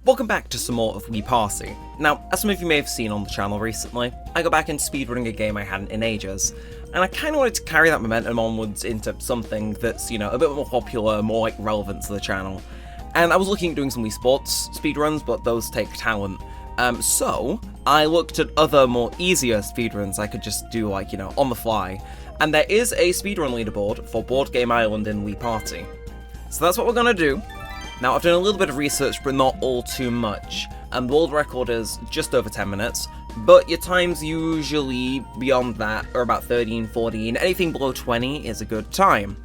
Welcome back to some more of Wii Party. Now, as some of you may have seen on the channel recently, I got back into speedrunning a game I hadn't in ages, and I kind of wanted to carry that momentum onwards into something that's, a bit more popular, more relevant to the channel. And I was looking at doing some Wii Sports speedruns, but those take talent. So I looked at other more easier speedruns I could just do on the fly. And there is a speedrun leaderboard for Board Game Island in Wii Party. So that's what we're gonna do. Now, I've done a little bit of research, but not all too much. The world record is just over 10 minutes, but your times usually beyond that are about 13, 14. Anything below 20 is a good time.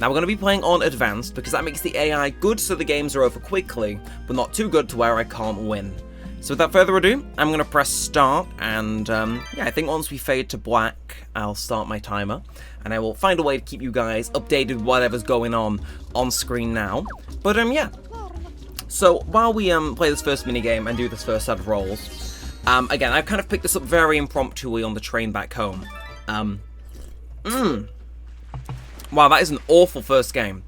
Now, we're going to be playing on Advanced because that makes the AI good so the games are over quickly, but not too good to where I can't win. So without further ado, I'm going to press start, and I think once we fade to black, I'll start my timer, and I will find a way to keep you guys updated with whatever's going on screen now. But so while we play this first minigame and do this first set of rolls, again, I've kind of picked this up very impromptuly on the train back home. Wow, that is an awful first game.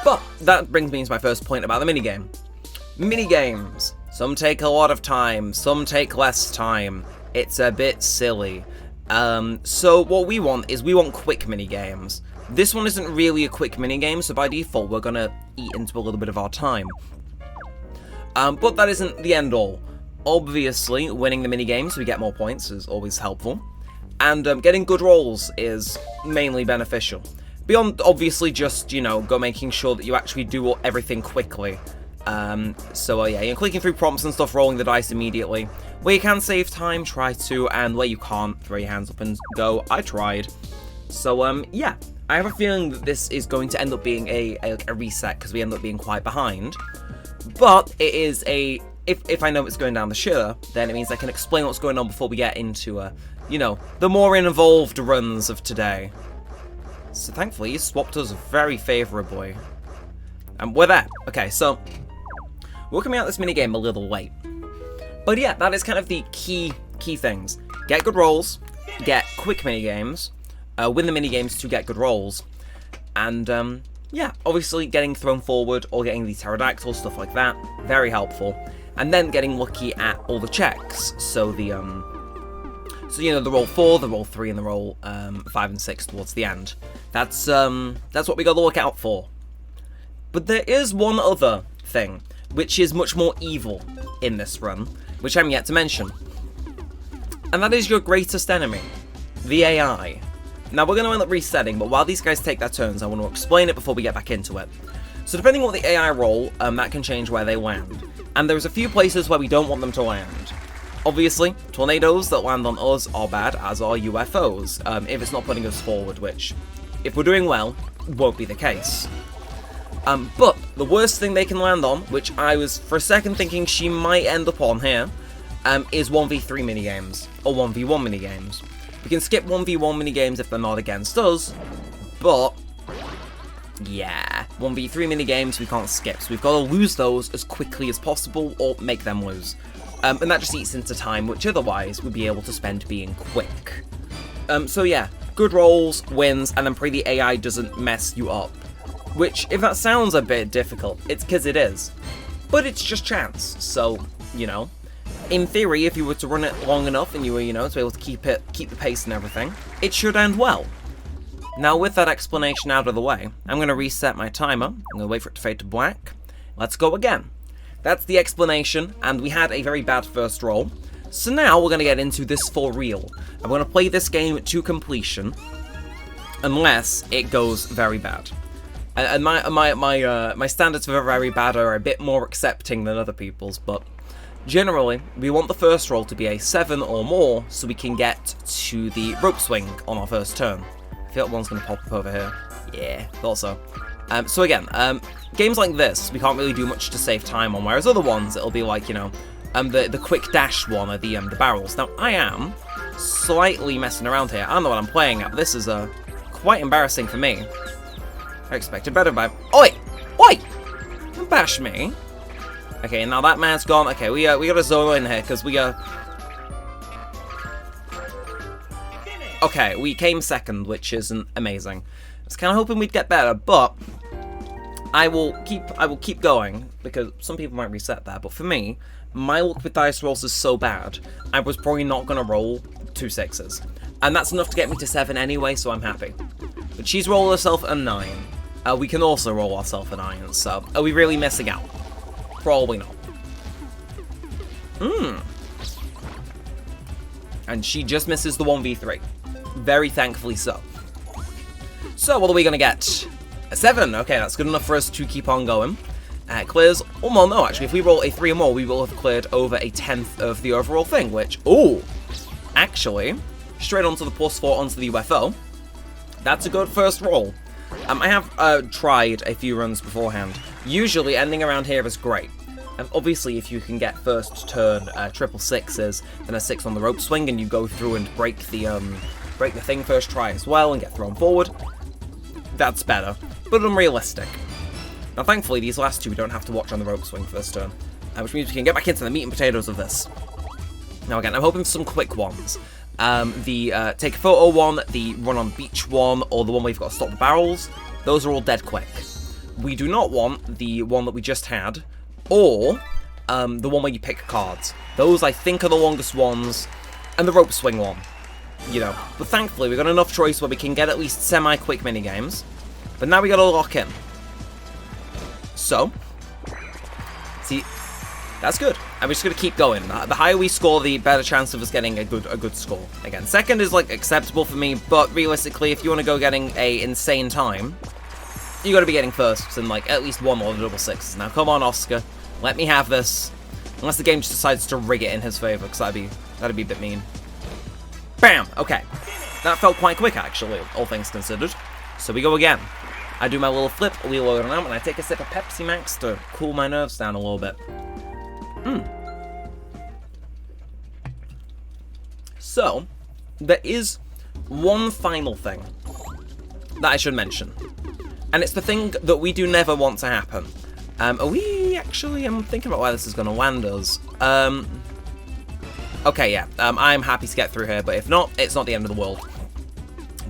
But that brings me to my first point about the minigame. Minigames. Some take a lot of time, some take less time. It's a bit silly. So what we want quick minigames. This one isn't really a quick minigame, so by default we're gonna eat into a little bit of our time. But that isn't the end all. Obviously, winning the minigames, we get more points, is always helpful. And getting good rolls is mainly beneficial. Beyond, obviously, just, go making sure that you actually do everything quickly. You're clicking through prompts and stuff, rolling the dice immediately. Where you can save time, try to, and where you can't, throw your hands up and go, I tried. So, I have a feeling that this is going to end up being a reset, because we end up being quite behind. But it is if I know it's going down the shitter, then it means I can explain what's going on before we get into, the more involved runs of today. So thankfully, he swapped us very favourably. And we're there. Okay, so we're coming out this minigame a little late. But yeah, that is kind of the key things. Get good rolls, get quick minigames, win the minigames to get good rolls, and obviously getting thrown forward or getting the pterodactyl, stuff like that, very helpful. And then getting lucky at all the checks. So the roll 4, the roll 3, and the roll 5 and 6 towards the end. That's what we got to look out for. But there is one other thing, which is much more evil in this run, which I'm yet to mention. And that is your greatest enemy, the AI. Now, we're going to end up resetting, but while these guys take their turns, I want to explain it before we get back into it. So depending on what the AI roll, that can change where they land. And there's a few places where we don't want them to land. Obviously, tornadoes that land on us are bad, as are UFOs, if it's not putting us forward, which, if we're doing well, won't be the case. But the worst thing they can land on, which I was for a second thinking she might end up on here, is 1v3 minigames, or 1v1 minigames. We can skip 1v1 minigames if they're not against us, but yeah, 1v3 minigames we can't skip, so we've got to lose those as quickly as possible, or make them lose. And that just eats into time, which otherwise we'd be able to spend being quick. So yeah, good rolls, wins, and then pray the AI doesn't mess you up. Which, if that sounds a bit difficult, it's because it is. But it's just chance, so, in theory, if you were to run it long enough and you were, to be able to keep the pace and everything, it should end well. Now, with that explanation out of the way, I'm going to reset my timer. I'm going to wait for it to fade to black. Let's go again. That's the explanation, and we had a very bad first roll. So now we're going to get into this for real. I'm going to play this game to completion, unless it goes very bad. And my standards for very bad are a bit more accepting than other people's, but generally, we want the first roll to be a 7 or more, so we can get to the rope swing on our first turn. I feel like one's going to pop up over here. Yeah, thought so. So again, games like this, we can't really do much to save time on, whereas other ones, it'll be like, the quick dash one, or the barrels. Now, I am slightly messing around here. I don't know what I'm playing at. This is quite embarrassing for me. I expected better, but oi! Oi! Don't bash me. Okay, now that man's gone. Okay, we gotta zone in here, because okay, we came second, which isn't amazing. I was kind of hoping we'd get better, but I will keep going, because some people might reset there, but for me, my luck with dice rolls is so bad, I was probably not going to roll 2 6s. And that's enough to get me to 7 anyway, so I'm happy. But she's rolled herself a 9. We can also roll ourselves a 9, so are we really missing out? Probably not. And she just misses the 1v3. Very thankfully so. So, what are we going to get? A 7. Okay, that's good enough for us to keep on going. Clears... Oh, well, no, actually, if we roll a 3 or more, we will have cleared over a 1/10 of the overall thing, which... Oh! Actually, straight onto the +4 onto the UFO. That's a good first roll. I have tried a few runs beforehand. Usually, ending around here is great. And obviously, if you can get first turn triple 6s, then a 6 on the rope swing, and you go through and break the thing first try as well and get thrown forward, that's better, but unrealistic. Now, thankfully, these last two we don't have to watch on the rope swing first turn, which means we can get back into the meat and potatoes of this. Now, again, I'm hoping for some quick ones. The take a photo one, the run on beach one, or the one where you've got to stop the barrels. Those are all dead quick. We do not want the one that we just had, or the one where you pick cards. Those, I think, are the longest ones, and the rope swing one. You know, but thankfully we've got enough choice where we can get at least semi-quick minigames. But now we gotta lock in. So, see, that's good. And we're just gonna keep going. The higher we score, the better chance of us getting a good score. Again, second is like acceptable for me, but realistically, if you want to go getting a insane time, you gotta be getting firsts and like at least one more double 6s. Now, come on, Oscar, let me have this. Unless the game just decides to rig it in his favor, because that'd be a bit mean. Bam! Okay. That felt quite quick, actually, all things considered. So we go again. I do my little flip, wheel over and out, and I take a sip of Pepsi Max to cool my nerves down a little bit. So, there is one final thing that I should mention. And it's the thing that we do never want to happen. I'm thinking about why this is going to land us. Okay, yeah, I'm happy to get through here, but if not, it's not the end of the world.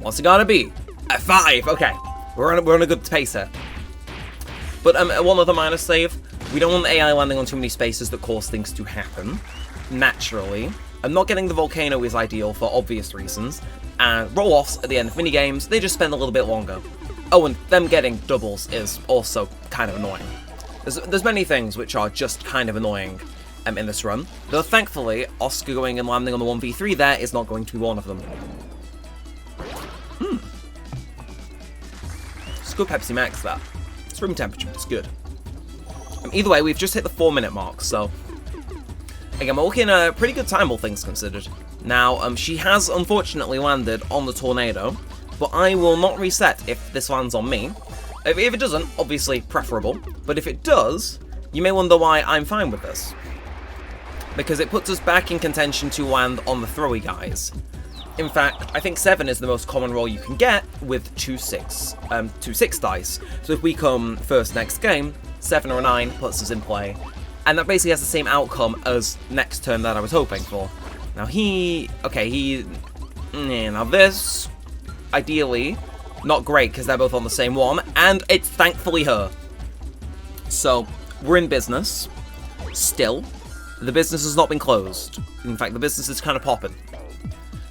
What's it gotta be? A 5, okay. We're on a good pace here. But one other minor save, we don't want the AI landing on too many spaces that cause things to happen, naturally. And not getting the volcano is ideal for obvious reasons, and roll-offs at the end of minigames, they just spend a little bit longer. Oh, and them getting doubles is also kind of annoying. There's many things which are just kind of annoying in this run, though thankfully, Oscar going and landing on the 1v3 there is not going to be one of them. It's good Pepsi Max, that. It's room temperature, it's good. Either way, we've just hit the 4-minute mark, so... Again, we're looking at a pretty good time, all things considered. Now, she has unfortunately landed on the tornado, but I will not reset if this lands on me. If it doesn't, obviously preferable, but if it does, you may wonder why I'm fine with this. Because it puts us back in contention to land on the throwy guys. In fact, I think 7 is the most common roll you can get with 2 6 dice. So if we come first next game, 7 or 9 puts us in play. And that basically has the same outcome as next turn that I was hoping for. Now now this, ideally, not great because they're both on the same one, and it's thankfully her. So, we're in business, still. The business has not been closed. In fact, the business is kind of popping.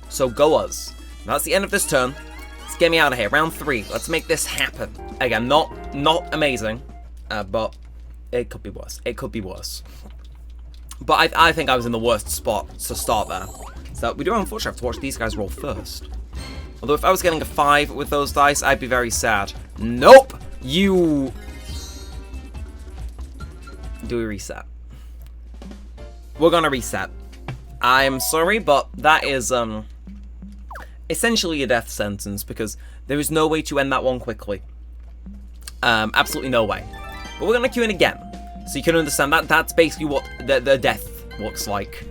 So go us. Now, that's the end of this turn. Let's get me out of here. Round 3. Let's make this happen. Again, not amazing, but it could be worse. It could be worse. But I think I was in the worst spot to start there. So we do unfortunately have to watch these guys roll first. Although if I was getting a 5 with those dice, I'd be very sad. Nope! You... Do we reset? We're gonna reset. I'm sorry, but that is, essentially a death sentence, because there is no way to end that one quickly. Absolutely no way. But we're gonna queue in again, so you can understand that that's basically what the death looks like.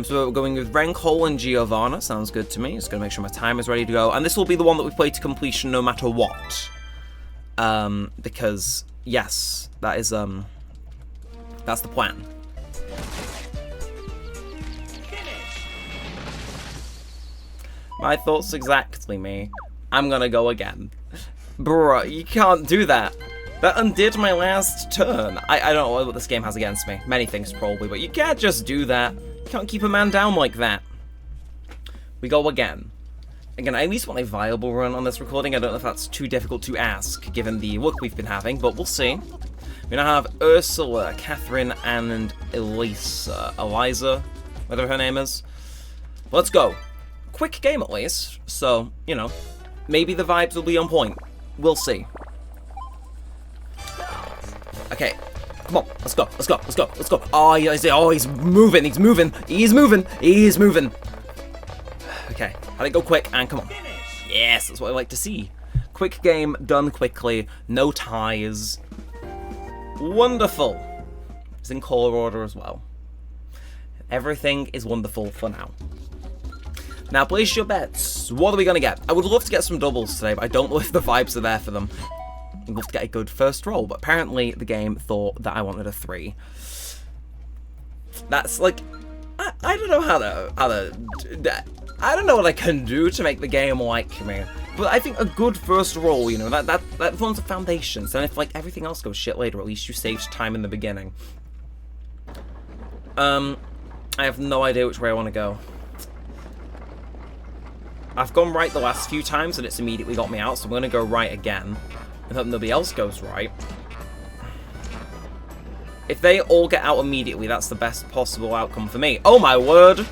So we're going with Renk, Hole, and Giovanna. Sounds good to me. Just gonna make sure my time is ready to go. And this will be the one that we play to completion no matter what. Because, yes, that is, that's the plan. My thoughts exactly, me. I'm gonna go again. Bruh, you can't do that. That undid my last turn. I don't know what this game has against me. Many things, probably, but you can't just do that. You can't keep a man down like that. We go again. Again, I at least want a viable run on this recording. I don't know if that's too difficult to ask, given the work we've been having, but we'll see. We now have Ursula, Catherine, and Eliza, whatever her name is. Let's go. Quick game, at least, so, you know, maybe the vibes will be on point. We'll see. Okay, come on, let's go, let's go, let's go, let's go. Oh, he's moving, he's moving, he's moving, he's moving. Okay, had it go quick, and come on. Yes, that's what I like to see. Quick game, done quickly, no ties. Wonderful. It's in color order as well. Everything is wonderful for now. Now, place your bets. What are we going to get? I would love to get some doubles today, but I don't know if the vibes are there for them. I'd love to get a good first roll, but apparently the game thought that I wanted a 3. That's like... I don't know how to... I don't know what I can do to make the game like me. But I think a good first roll, you know, that forms the foundations. And if, like, everything else goes shit later, at least you saved time in the beginning. I have no idea which way I want to go. I've gone right the last few times and it's immediately got me out, so I'm going to go right again and hope nobody else goes right. If they all get out immediately, that's the best possible outcome for me. Oh my word!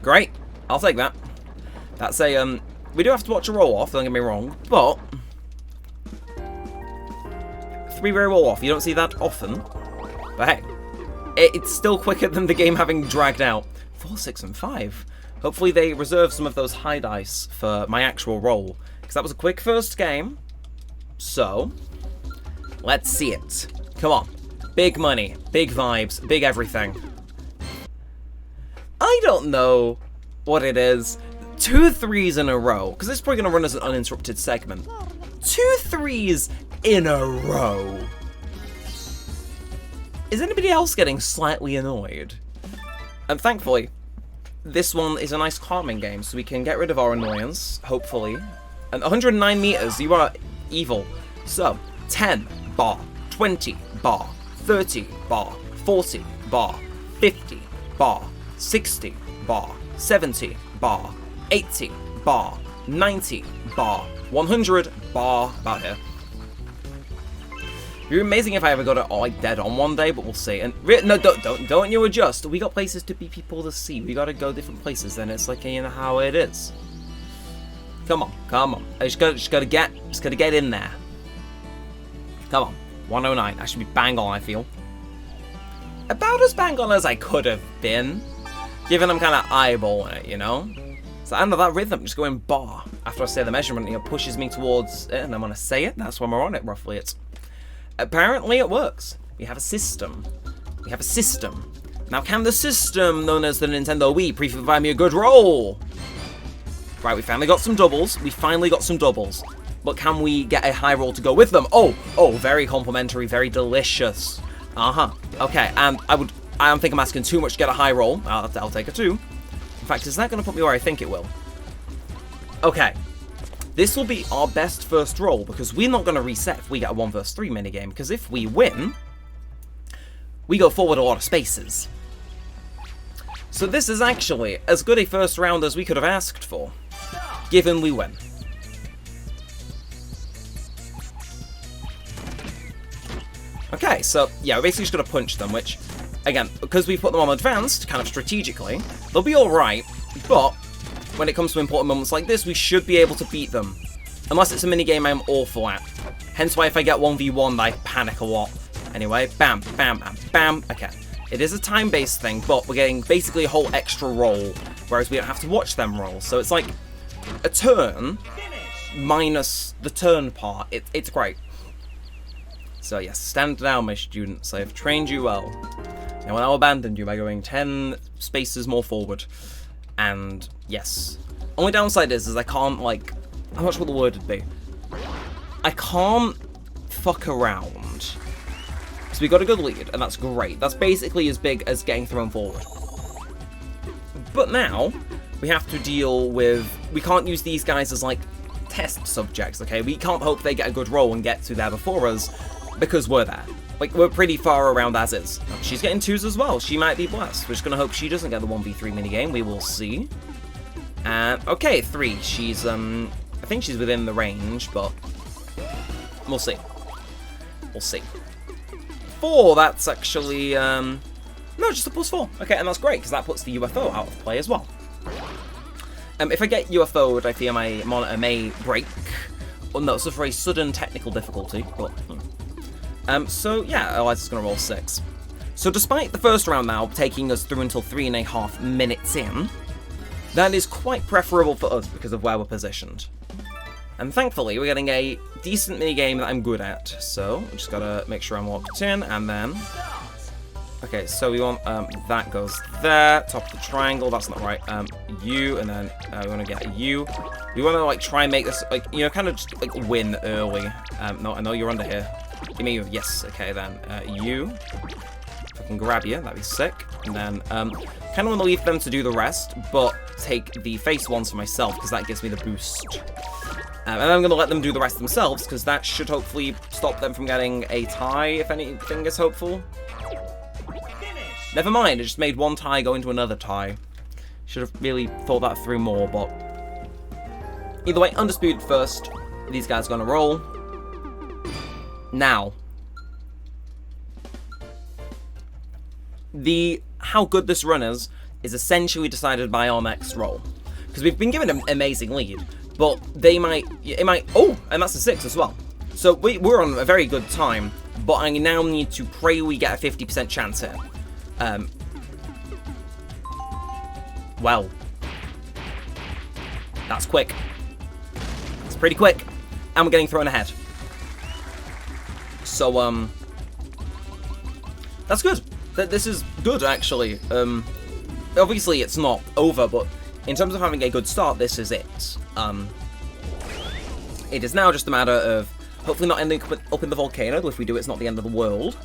Great, I'll take that. That's a, we do have to watch a roll-off, don't get me wrong, but 3-way roll-off, you don't see that often. But hey, it's still quicker than the game having dragged out. 4, 6, and 5. Hopefully they reserve some of those high dice for my actual roll, because that was a quick first game. So, let's see it. Come on. Big money, big vibes, big everything. I don't know what it is. 2 3s in a row, because this is probably going to run as an uninterrupted segment. 2 3s in a row. Is anybody else getting slightly annoyed? And thankfully, this one is a nice calming game, so we can get rid of our annoyance, hopefully. And 109 meters, you are evil. So, 10 bar, 20 bar, 30 bar, 40 bar, 50 bar, 60 bar, 70 bar, 80 bar, 90 bar, 100 bar, about here. It'd be amazing if I ever got it all like dead on one day, but we'll see. And no, don't you adjust. We got places to be people to see. We gotta go different places. Then it's like, you know how it is. Come on, come on. I just gotta get in there. Come on, 109. I should be bang on. I feel about as bang on as I could have been, given I'm kind of eyeballing it, you know. So I know that rhythm, just going bar after I say the measurement, you know, pushes me towards it, and I'm gonna say it. That's when we're on it. Roughly, it's. Apparently it works. We have a system. We have a system. Now can the system, known as the Nintendo Wii, provide me a good roll? Right, we finally got some doubles. We finally got some doubles. But can we get a high roll to go with them? Oh, very complimentary, very delicious. Okay, and I don't think I'm asking too much to get a high roll. I'll take a 2. In fact, is that going to put me where I think it will? Okay. This will be our best first roll, because we're not going to reset if we get a 1 vs 3 minigame, because if we win, we go forward a lot of spaces. So this is actually as good a first round as we could have asked for, given we win. Okay, so yeah, we're basically just going to punch them, which, again, because we put them on advanced, kind of strategically, they'll be alright, but when it comes to important moments like this, we should be able to beat them. Unless it's a minigame I'm awful at. Hence why if I get 1v1, I panic a lot. Anyway, bam, bam, bam, bam. Okay. It is a time-based thing, but we're getting basically a whole extra roll, whereas we don't have to watch them roll. So it's like a turn minus the turn part. It's great. So yes, stand down, my students. I have trained you well. I will now abandon you by going 10 spaces more forward. And yes, only downside is I can't, like, I'm not sure what the word would be. I can't fuck around. So we got a good lead, and that's great. That's basically as big as getting thrown forward. But now we have to deal with, we can't use these guys as like test subjects, okay? We can't hope they get a good roll and get to there before us, because we're there. Like, we're pretty far around as is. She's getting 2s as well. She might be blessed. We're just gonna hope she doesn't get the 1v3 minigame. We will see. And, okay, 3. She's, I think she's within the range, but we'll see. We'll see. 4, that's actually, no, just a +4. Okay, and that's great, because that puts the UFO out of play as well. If I get UFO'd, I fear my monitor may break. Well, no, suffer a sudden technical difficulty, but... so, yeah, Eliza's going to roll 6. So despite the first round now taking us through until 3.5 minutes in, that is quite preferable for us because of where we're positioned. And thankfully, we're getting a decent minigame that I'm good at. So, I just got to make sure I'm locked in, and then... Okay, so we want, that goes there, top of the triangle, that's not right, U, and then, we want to get a U. We want to, like, try and make this, like, you know, kind of just, like, win early. No, I know you're under here. Give me, yes, okay, then, U. If I can grab you, that'd be sick. And then, kind of want to leave them to do the rest, but take the face ones for myself, because that gives me the boost. And I'm going to let them do the rest themselves, because that should hopefully stop them from getting a tie, if anything is hopeful. Never mind, it just made one tie go into another tie. Should have really thought that through more, but... Either way, undisputed first. These guys are going to roll. Now. How good this run is essentially decided by our next roll. Because we've been given an amazing lead, but it might... Oh, and that's a 6 as well. So we're on a very good time, but I now need to pray we get a 50% chance here. Well, that's quick. It's pretty quick, and we're getting thrown ahead. So, that's good. This is good, actually. Obviously, it's not over, but in terms of having a good start, this is it. It is now just a matter of hopefully not ending up in the volcano. If we do, it's not the end of the world.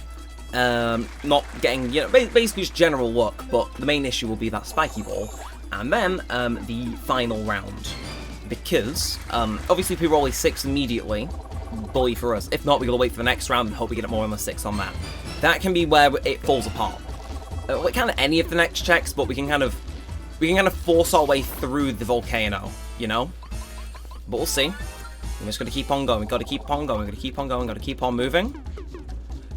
Not getting, you know, basically just general luck, but the main issue will be that spiky ball, and then, the final round, because, obviously if we roll a 6 immediately, bully for us. If not, we're gonna wait for the next round and hope we get more than a 6 on that. That can be where it falls apart. Like, kind of any of the next checks, but we can kind of force our way through the volcano, you know? But we'll see. We're just gonna keep on going, we gotta keep on going, gotta keep on going, gotta keep on moving.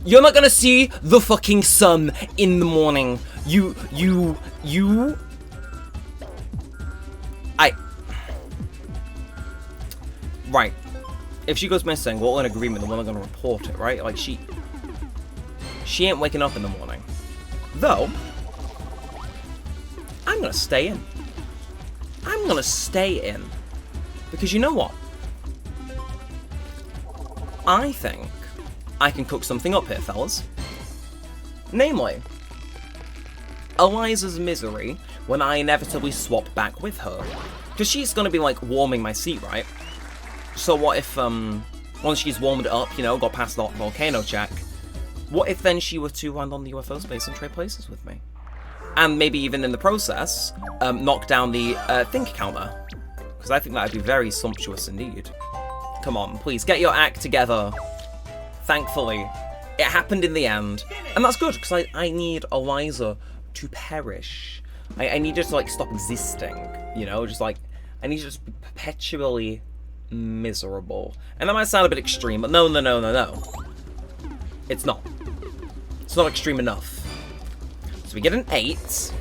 You're not gonna see the fucking sun in the morning. Right. If she goes missing, we're all in agreement that we're not gonna report it, right? Like, she ain't waking up in the morning. Though, I'm gonna stay in. I'm gonna stay in. Because you know what? I think I can cook something up here, fellas. Namely, Eliza's misery when I inevitably swap back with her. Because she's going to be, like, warming my seat, right? So what if, once she's warmed it up, you know, got past the volcano check, what if then she were to land on the UFO space and trade places with me? And maybe even in the process, knock down the think counter. Because I think that would be very sumptuous indeed. Come on, please, get your act together. Thankfully, it happened in the end, and that's good, because I need Eliza to perish. I need her to, like, stop existing, you know, just, like, I need her to be perpetually miserable. And that might sound a bit extreme, but no. It's not. It's not extreme enough. So we get an 8.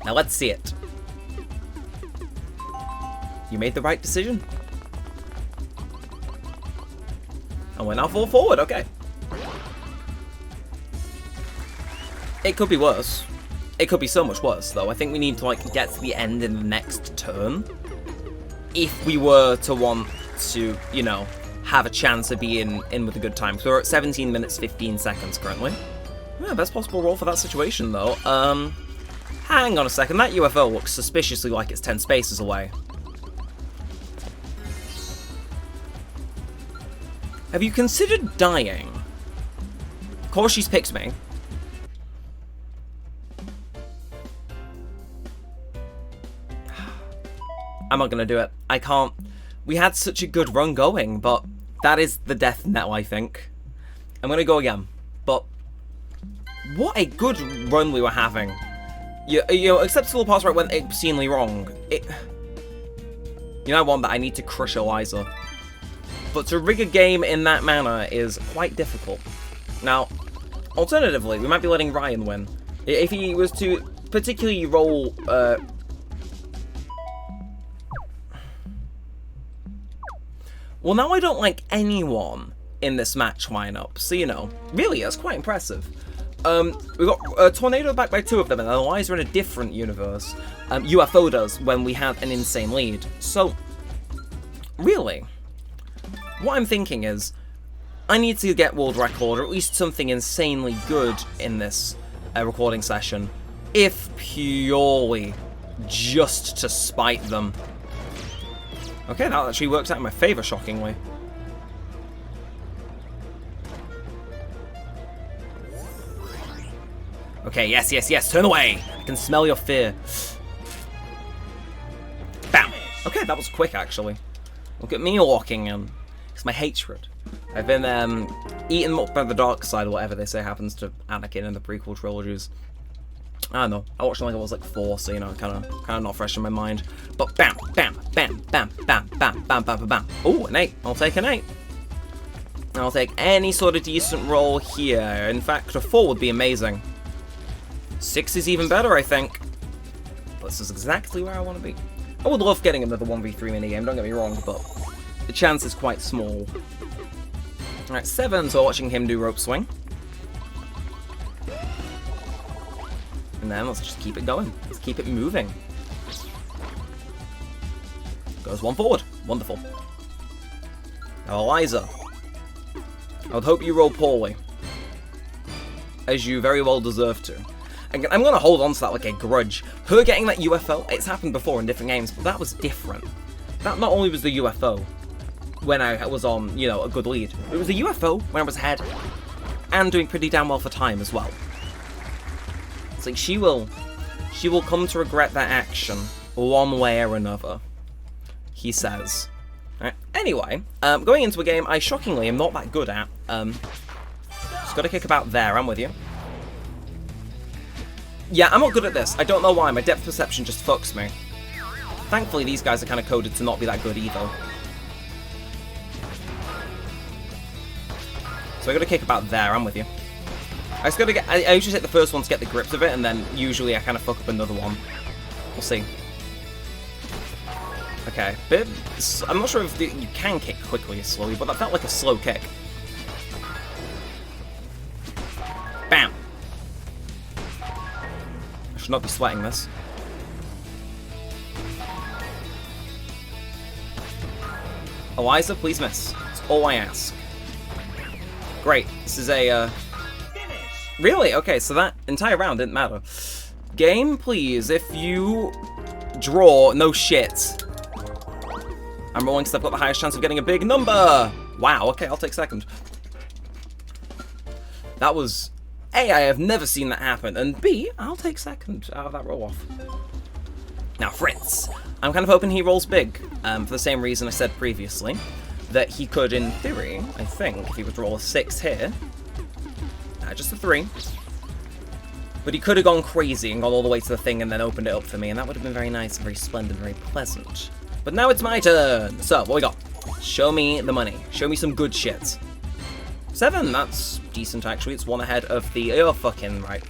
Now let's see it. You made the right decision. And we're now full forward, okay. It could be worse. It could be so much worse, though. I think we need to, like, get to the end in the next turn. If we were to want to, you know, have a chance of being in with a good time. So we're at 17 minutes, 15 seconds currently. Yeah, best possible roll for that situation, though. Hang on a second. That UFO looks suspiciously like it's 10 spaces away. Have you considered dying? Of course she's picked me. I'm not gonna do it. I can't. We had such a good run going, but that is the death knell, I think. I'm gonna go again. But what a good run we were having. You know, except the little parts where it went obscenely wrong. You know what? That I need to crush Eliza. But to rig a game in that manner is quite difficult. Now, alternatively, we might be letting Ryan win. If he was to particularly roll... Well, now I don't like anyone in this match lineup, so you know, really, that's quite impressive. We got a Tornado backed by 2 of them, and Eliza in a different universe. UFO does when we have an insane lead. So, really, what I'm thinking is, I need to get world record, or at least something insanely good in this recording session, if purely just to spite them. Okay, that actually works out in my favour, shockingly. Okay, yes, yes, yes, turn away! I can smell your fear. Bam! Okay, that was quick, actually. Look at me walking in. It's my hatred. I've been eaten up by the dark side, or whatever they say happens to Anakin in the prequel trilogies. I don't know. I watched them like I was like 4, so you know, kind of not fresh in my mind. But bam, bam, bam, bam, bam, bam, bam, bam, bam, bam. Oh, an 8. I'll take an 8. I'll take any sort of decent roll here. In fact, a 4 would be amazing. 6 is even better, I think. This is exactly where I want to be. I would love getting another 1v3 minigame, don't get me wrong, but the chance is quite small. Alright, 7, so watching him do rope swing. And then let's just keep it going. Let's keep it moving. Goes 1 forward. Wonderful. Now, Eliza. I would hope you roll poorly. As you very well deserve to. I'm going to hold on to that like a grudge. Her getting that UFO, it's happened before in different games, but that was different. That not only was the UFO when I was on, you know, a good lead, it was the UFO when I was ahead and doing pretty damn well for time as well. It's like she will come to regret that action one way or another, he says. Right. Anyway, going into a game I shockingly am not that good at. Just got to kick about there, I'm with you. Yeah, I'm not good at this. I don't know why. My depth perception just fucks me. Thankfully, these guys are kind of coded to not be that good either. So I gotta kick about there, I'm with you. I just gotta get... I usually take the first one to get the grips of it, and then usually I kind of fuck up another one. We'll see. Okay, I'm not sure if you can kick quickly or slowly, but that felt like a slow kick. Bam! I should not be sweating this. Eliza, please miss. That's all I ask. Great. This is a, Really? Okay, so that entire round didn't matter. Game, please. If you draw, no shit. I'm rolling because I've got the highest chance of getting a big number. Wow, okay, I'll take second. That was... A, I have never seen that happen, and B, I'll take second out of that roll-off. Now, Fritz. I'm kind of hoping he rolls big, for the same reason I said previously, that he could, in theory, I think, if he was to roll a 6 here, just a 3, but he could have gone crazy and gone all the way to the thing and then opened it up for me, and that would have been very nice and very splendid, very pleasant. But now it's my turn! So, what we got? Show me the money. Show me some good shit. 7, that's decent actually, it's 1 ahead of the... Oh, fucking right.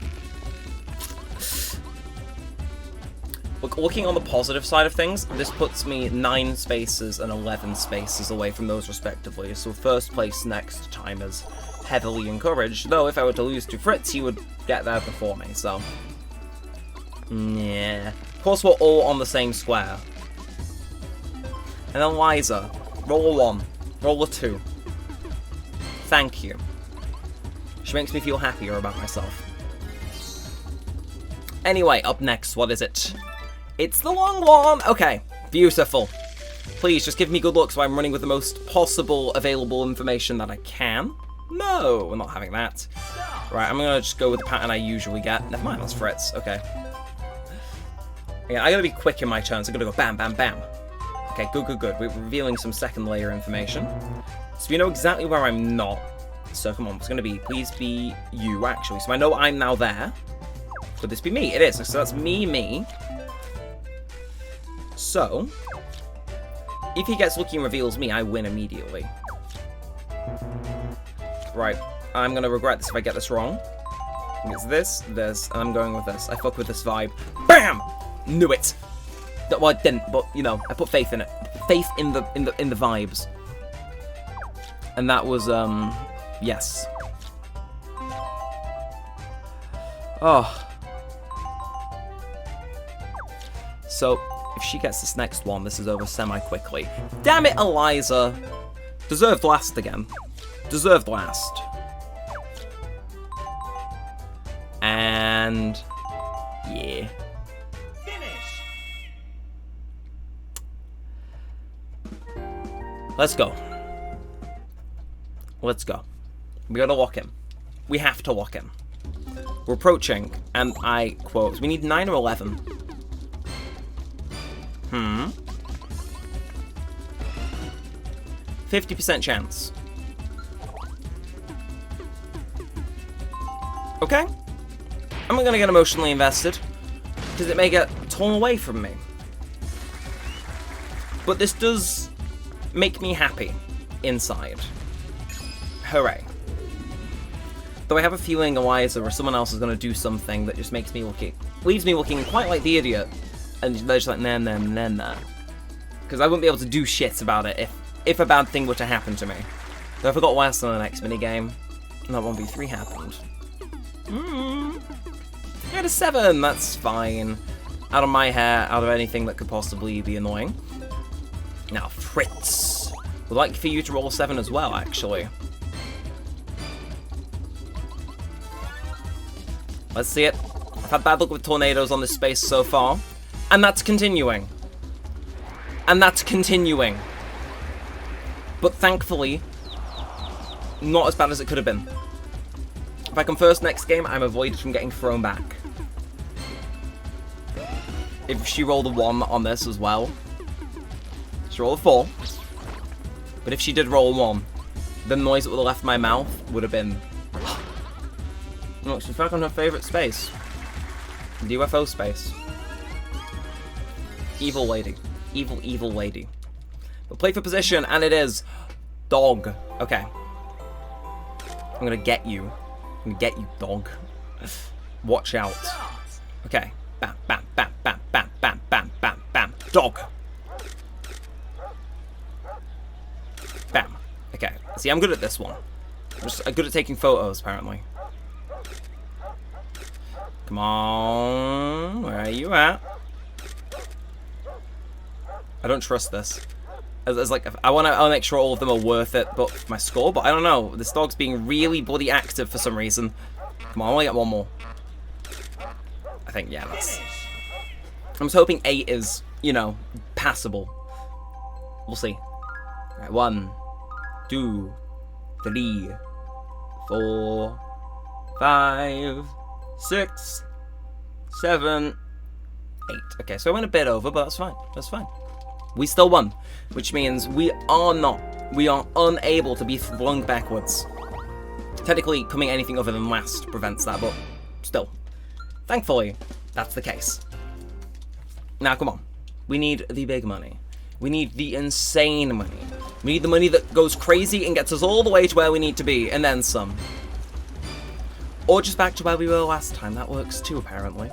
Looking on the positive side of things, this puts me 9 spaces and 11 spaces away from those respectively, so first place next time is heavily encouraged, though if I were to lose to Fritz, he would get there before me, so... Yeah. Of course we're all on the same square. And then Liza, roll a 1, roll a 2. Thank you. She makes me feel happier about myself. Anyway, up next, what is it? It's the long one! Okay, beautiful. Please, just give me good luck so I'm running with the most possible available information that I can. No, we're not having that. Right, I'm gonna just go with the pattern I usually get. Never mind, that's Fritz. Okay. Yeah, I gotta be quick in my turns. I'm gonna go bam, bam, bam. Okay, good, good, good. We're revealing some second layer information. So we know exactly where I'm not. So come on, it's going to be, please be you, actually. So I know I'm now there. Could this be me? It is. So that's me. So, if he gets lucky and reveals me, I win immediately. Right, I'm going to regret this if I get this wrong. It's this, and I'm going with this. I fuck with this vibe. BAM! Knew it! Well, I didn't, but, you know, I put faith in it. Faith in the vibes. And that was, yes. Oh. So, if she gets this next one, this is over semi-quickly. Damn it, Eliza! Deserved last again. Deserved last. And... yeah. Finish. Let's go. Let's go. We gotta lock him. We have to lock him. We're approaching, and I quote, we need 9 or 11. 50% chance. Okay. I'm not gonna get emotionally invested, because it may get torn away from me. But this does make me happy inside. Hooray. Though I have a feeling Eliza or someone else is gonna do something that just makes me leaves me looking quite like the idiot. And they're just like, nah. Because I wouldn't be able to do shit about it if a bad thing were to happen to me. Though I forgot last on the next minigame. And that 1v3 happened. I had a 7, that's fine. Out of my hair, out of anything that could possibly be annoying. Now, Fritz. Would like for you to roll a 7 as well, actually. Let's see it. I've had bad luck with tornadoes on this space so far. And that's continuing. And that's continuing. But thankfully, not as bad as it could have been. If I come first next game, I'm avoided from getting thrown back. If she rolled a 1 on this as well, she rolled a 4. But if she did roll a 1, the noise that would have left my mouth would have been... Look, she's back on her favourite space. The UFO space. Evil lady. Evil lady. But play for position, and it is... dog. Okay. I'm gonna get you. I'm gonna get you, dog. Watch out. Okay. Bam, bam, bam, bam, bam, bam, bam, bam, bam. Dog. Bam. Okay. See, I'm good at this one. I'm just good at taking photos, apparently. Come on. Where are you at? I don't trust this. As like, I want to make sure all of them are worth it, but my score. But I don't know. This dog's being really bloody active for some reason. Come on, I want to get one more. I think, yeah, that's... I'm just hoping 8 is, you know, passable. We'll see. Alright, 1, 2, 3, 4, 5, 6, 7, 8. Okay, so I went a bit over, but that's fine. That's fine. We still won, which means we are unable to be flung backwards. Technically, coming anything other than last prevents that, but still. Thankfully, that's the case. Now, come on. We need the big money. We need the insane money. We need the money that goes crazy and gets us all the way to where we need to be, and then some. Or just back to where we were last time. That works too, apparently.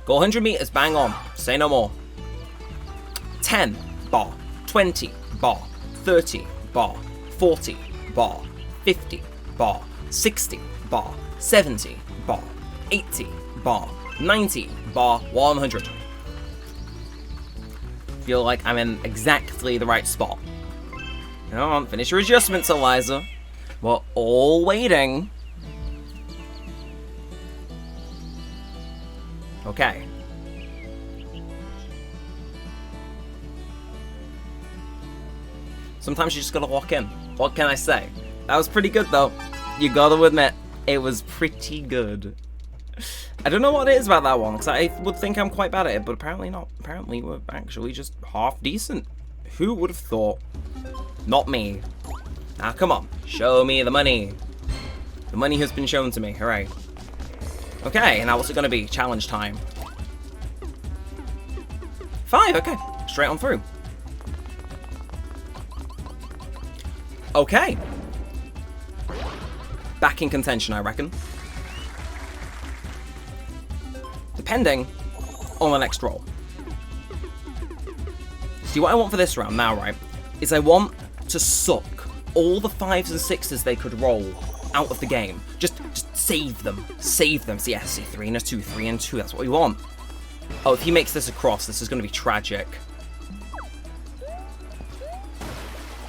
Go 100 meters, bang on. Say no more. 10 bar, 20 bar, 30 bar, 40 bar, 50 bar, 60 bar, 70 bar, 80 bar, 90 bar, 100. Feel like I'm in exactly the right spot. Come on, finish your adjustments, Eliza. We're all waiting. Okay. Sometimes you just gotta walk in. What can I say? That was pretty good, though. You gotta admit, it was pretty good. I don't know what it is about that one, because I would think I'm quite bad at it, but apparently not. Apparently we're actually just half decent. Who would have thought? Not me. Now, come on. Show me the money. The money has been shown to me. Hooray. Okay, now what's it going to be? Challenge time. 5, okay. Straight on through. Okay. Back in contention, I reckon. Depending on the next roll. See, what I want for this round now, right, is I want to suck all the 5s and 6s they could roll out of the game. Just save them. Save them. So yeah, see, 3 and a 2, 3 and 2, that's what we want. Oh, if he makes this across, this is going to be tragic.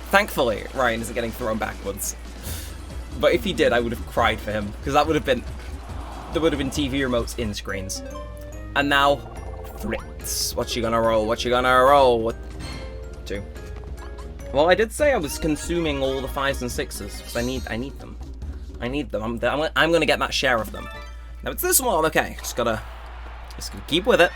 Thankfully, Ryan isn't getting thrown backwards. But if he did, I would have cried for him, because that would have been... There would have been TV remotes in screens. And now, Fritz. What you gonna roll? What you gonna roll? What? 2. Well, I did say I was consuming all the 5s and 6s, because I need them. I need them. I'm gonna get that share of them. Now it's this one, okay. Just gotta keep with it.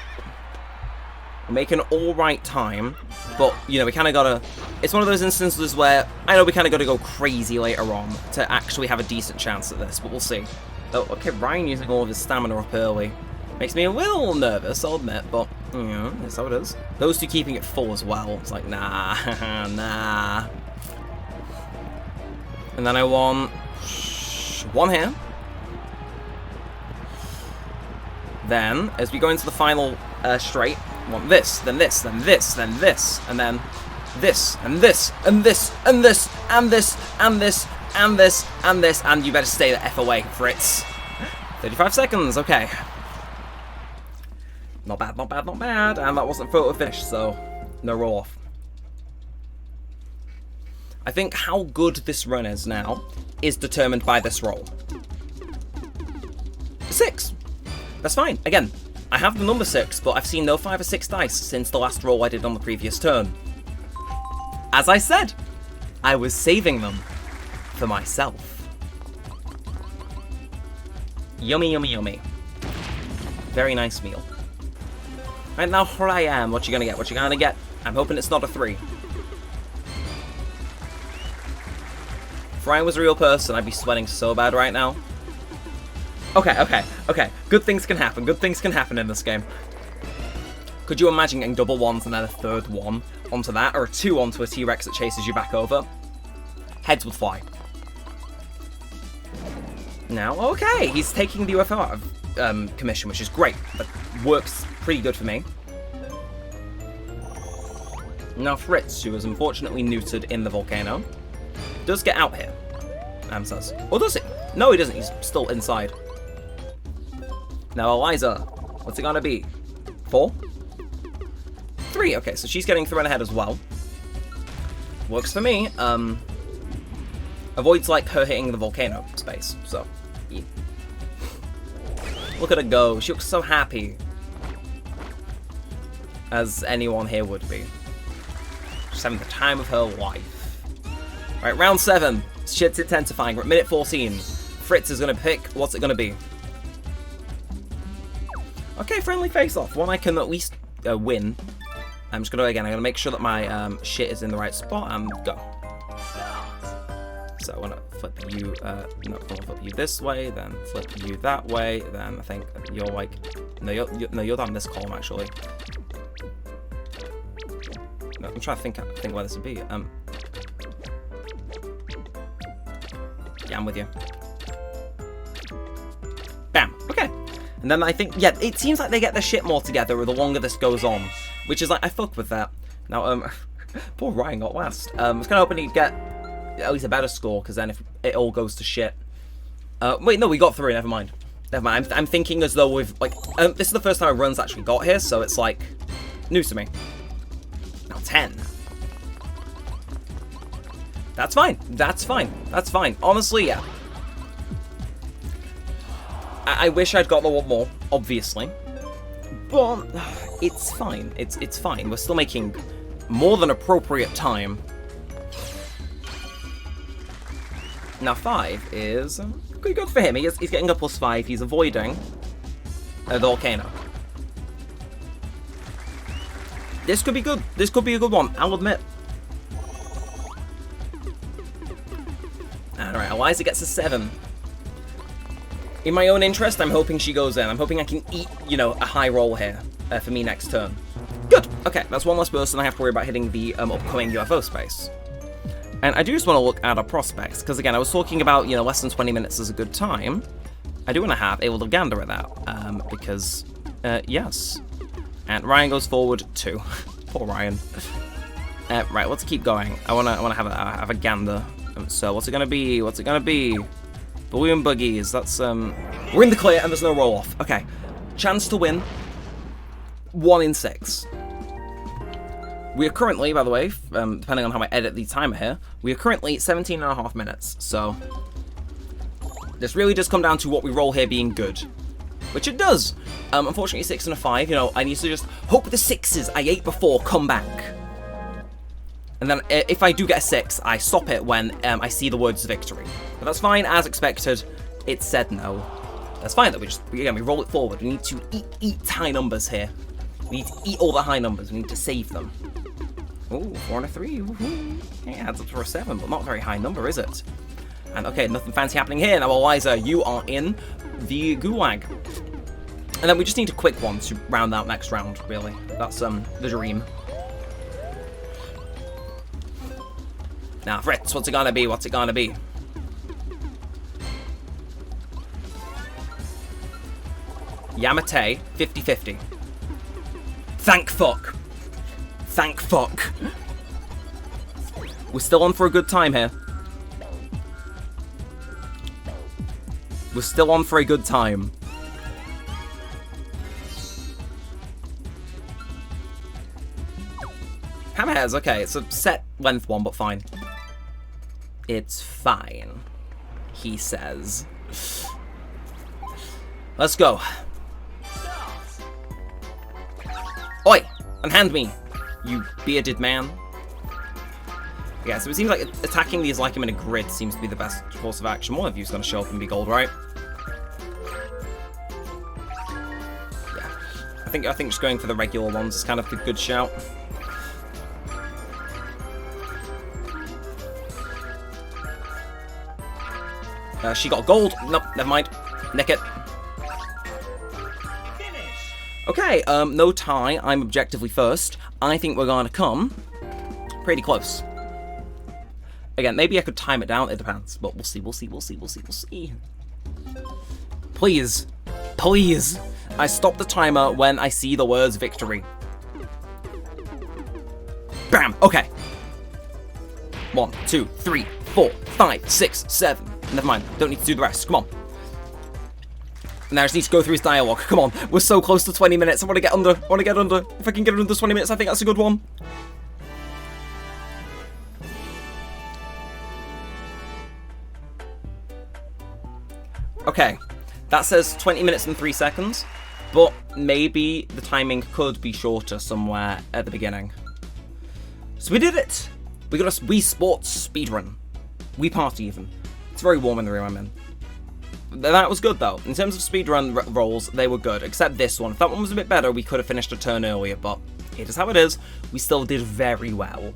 We're making all right time, but you know we kind of gotta. It's one of those instances where I know we kind of gotta go crazy later on to actually have a decent chance at this, but we'll see. Oh, okay, Ryan using all of his stamina up early makes me a little nervous, I'll admit, but you know, that's how it is. Those two keeping it full as well. It's like nah, nah. And then I want 1 here. Then, as we go into the final straight, I want this, then this, then this, then this, and then this, and this, and this, and this, and this, and this, and this, and this, and you better stay the F away, Fritz. 35 seconds, okay. Not bad, not bad, not bad. And that wasn't photo finish, so no roll off. I think how good this run is now is determined by this roll. 6. That's fine. Again, I have the number 6, but I've seen no 5 or 6 dice since the last roll I did on the previous turn. As I said, I was saving them for myself. Yummy, yummy, yummy. Very nice meal. Right now, here I am. What you gonna get? What you gonna get? I'm hoping it's not a 3. If Ryan was a real person, I'd be sweating so bad right now. Okay, okay, okay. Good things can happen. Good things can happen in this game. Could you imagine getting double 1s and then a 3rd 1 onto that, or a 2 onto a T-Rex that chases you back over? Heads would fly. Now, okay, he's taking the UFO out of commission, which is great. That works pretty good for me. Now Fritz, who was unfortunately neutered in the volcano, does get out here. Says. Or does he? No, he doesn't. He's still inside. Now Eliza, what's it gonna be? 4? 3. Okay, so she's getting thrown ahead as well. Works for me. Avoids like her hitting the volcano space. So, yeah. Look at her go. She looks so happy. As anyone here would be. She's having the time of her life. Right, round 7. Shit's intensifying. We're at minute 14. Fritz is going to pick. What's it going to be? Okay, friendly face-off. One I can at least win. I'm just going to, again, I'm going to make sure that my shit is in the right spot and go. So I want to flip you, no, I want to flip you this way, then flip you that way, then I think you're like, no, you're down this column, actually. No, I'm trying to think where this would be. Yeah, I'm with you. Bam. Okay. And then I think, yeah, it seems like they get their shit more together the longer this goes on, which is like, I fuck with that. Now, poor Ryan got last. I was kind of hoping he'd get at least a better score, because then if it all goes to shit. Wait, no, we got 3, never mind. Never mind, I'm thinking as though we've, like, this is the first time a run's actually got here, so it's like, news to me. Now 10. That's fine, that's fine, that's fine. Honestly, yeah. I wish I'd got the one more, obviously. But it's fine, it's fine. We're still making more than appropriate time. Now 5 is pretty good for him. He's getting a +5. He's avoiding the volcano. This could be good. This could be a good one. I'll admit. Eliza gets a 7. In my own interest, I'm hoping she goes in. I'm hoping I can eat, you know, a high roll here for me next turn. Good. Okay, that's one less person I have to worry about hitting the upcoming UFO space. And I do just want to look at our prospects, because again, I was talking about, you know, less than 20 minutes is a good time. I do want to have a little gander at that, because, yes. And Ryan goes forward too. Poor Ryan. Right, let's keep going. I wanna have a gander. So what's it gonna be? What's it gonna be? Balloon buggies. That's we're in the clear and there's no roll off. Okay, chance to win. 1 in 6. We are currently, by the way, depending on how I edit the timer here, we are currently 17.5 minutes. So this really does come down to what we roll here being good, which it does. Unfortunately, 6 and a 5. You know, I need to just hope the 6s I ate before come back. And then if I do get a 6, I stop it when I see the words victory. But that's fine, as expected. It said no. That's fine, though. We roll it forward. We need to eat high numbers here. We need to eat all the high numbers. We need to save them. Ooh, 4 and a 3. Yeah, it adds up to a 7, but not a very high number, is it? And okay, nothing fancy happening here. Now, Eliza, you are in the gulag. And then we just need a quick one to round out next round, really. That's the dream. Now, Fritz, what's it gonna be? What's it gonna be? Yamate, 50-50. Thank fuck. Thank fuck. We're still on for a good time here. We're still on for a good time. Hammerheads, okay, it's a set length one, but fine. It's fine, he says. Let's go. Oi! Unhand me, you bearded man. Yeah, so it seems like attacking these like him in a grid seems to be the best course of action. One of you is going to show up and be gold, right? Yeah. I think just going for the regular ones is kind of a good shout. She got gold. Nope, never mind. Nick it. Okay, no tie. I'm objectively first. I think we're going to come pretty close. Again, maybe I could time it down. It depends, but we'll see. We'll see. We'll see. We'll see. We'll see. Please, please. I stop the timer when I see the words victory. Bam. Okay. 1, 2, 3, 4, 5, 6, 7. Never mind. Don't need to do the rest. Come on. Now I just need to go through his dialogue. Come on. We're so close to 20 minutes. I want to get under. I want to get under. If I can get under 20 minutes, I think that's a good one. Okay. That says 20 minutes and 3 seconds. But maybe the timing could be shorter somewhere at the beginning. So we did it. We got a Wii Sports speedrun. Wii Party even. It's very warm in the room I'm in. That was good though. In terms of speedrun rolls, they were good, except this one. If that one was a bit better, we could have finished a turn earlier, but it is how it is. We still did very well.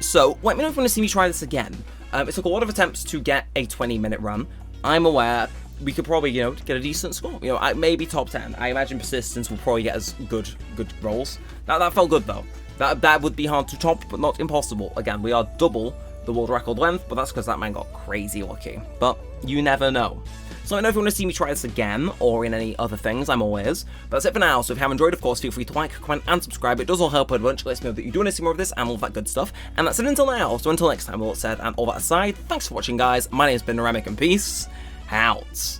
So, let me know if you want to see me try this again. It took a lot of attempts to get a 20-minute run. I'm aware we could probably, you know, get a decent score. You know, maybe top 10. I imagine persistence will probably get us good rolls. That felt good though. That would be hard to top, but not impossible. Again, we are double the world record length, but that's because that man got crazy lucky. But you never know. So let me know if you want to see me try this again, or in any other things, I'm all ears. But that's it for now, so if you have enjoyed, of course, feel free to like, comment, and subscribe. It does all help a bunch. It lets me know that you do want to see more of this, and all that good stuff. And that's it until now, so until next time, all that said, and all that aside, thanks for watching, guys. My name's been Neremik, and peace out.